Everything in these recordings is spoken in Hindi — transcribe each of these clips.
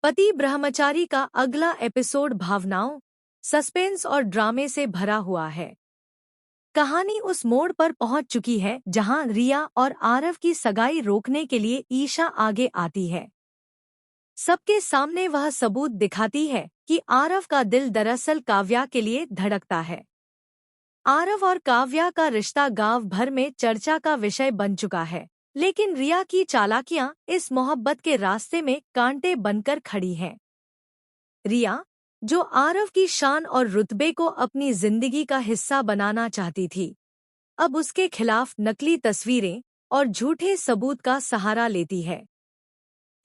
पति ब्रह्मचारी का अगला एपिसोड भावनाओं, सस्पेंस और ड्रामे से भरा हुआ है। कहानी उस मोड़ पर पहुंच चुकी है जहां रिया और आरव की सगाई रोकने के लिए ईशा आगे आती है। सबके सामने वह सबूत दिखाती है कि आरव का दिल दरअसल काव्या के लिए धड़कता है। आरव और काव्या का रिश्ता गांव भर में चर्चा का विषय बन चुका है, लेकिन रिया की चालाकियां इस मोहब्बत के रास्ते में कांटे बनकर खड़ी हैं। रिया, जो आरव की शान और रुतबे को अपनी जिंदगी का हिस्सा बनाना चाहती थी, अब उसके खिलाफ नकली तस्वीरें और झूठे सबूत का सहारा लेती है।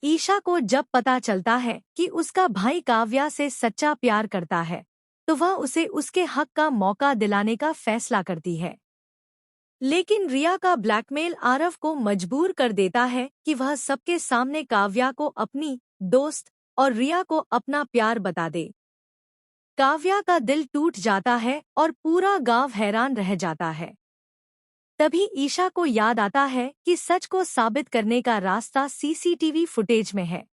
ईशा को जब पता चलता है कि उसका भाई काव्या से सच्चा प्यार करता है, तो वह उसे उसके हक का मौका दिलाने का फैसला करती है। लेकिन रिया का ब्लैकमेल आरव को मजबूर कर देता है कि वह सबके सामने काव्या को अपनी दोस्त और रिया को अपना प्यार बता दे। काव्या का दिल टूट जाता है और पूरा गांव हैरान रह जाता है। तभी ईशा को याद आता है कि सच को साबित करने का रास्ता सीसीटीवी फुटेज में है।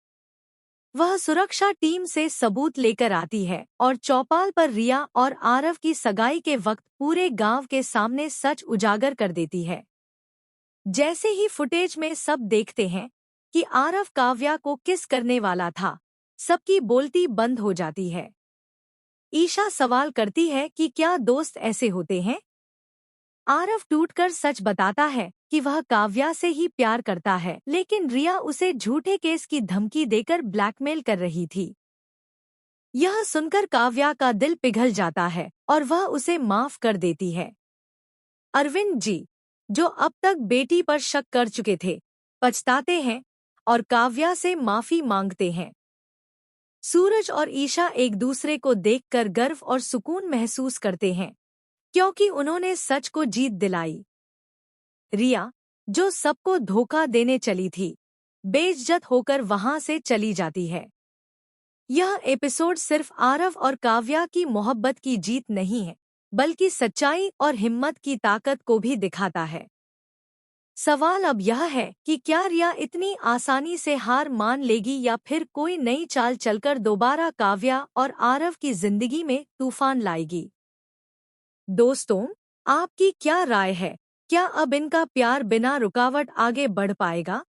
वह सुरक्षा टीम से सबूत लेकर आती है और चौपाल पर रिया और आरव की सगाई के वक्त पूरे गांव के सामने सच उजागर कर देती है। जैसे ही फुटेज में सब देखते हैं कि आरव काव्या को किस करने वाला था, सबकी बोलती बंद हो जाती है। ईशा सवाल करती है कि क्या दोस्त ऐसे होते हैं? आरव टूटकर सच बताता है कि वह काव्या से ही प्यार करता है, लेकिन रिया उसे झूठे केस की धमकी देकर ब्लैकमेल कर रही थी। यह सुनकर काव्या का दिल पिघल जाता है और वह उसे माफ कर देती है। अरविंद जी, जो अब तक बेटी पर शक कर चुके थे, पछताते हैं और काव्या से माफी मांगते हैं। सूरज और ईशा एक दूसरे को देखकर गर्व और सुकून महसूस करते हैं, क्योंकि उन्होंने सच को जीत दिलाई। रिया, जो सबको धोखा देने चली थी, बेइज्जत होकर वहां से चली जाती है। यह एपिसोड सिर्फ आरव और काव्या की मोहब्बत की जीत नहीं है, बल्कि सच्चाई और हिम्मत की ताकत को भी दिखाता है। सवाल अब यह है कि क्या रिया इतनी आसानी से हार मान लेगी या फिर कोई नई चाल चलकर दोबारा काव्या और आरव की जिंदगी में तूफान लाएगी। दोस्तों, आपकी क्या राय है? क्या अब इनका प्यार बिना रुकावट आगे बढ़ पाएगा?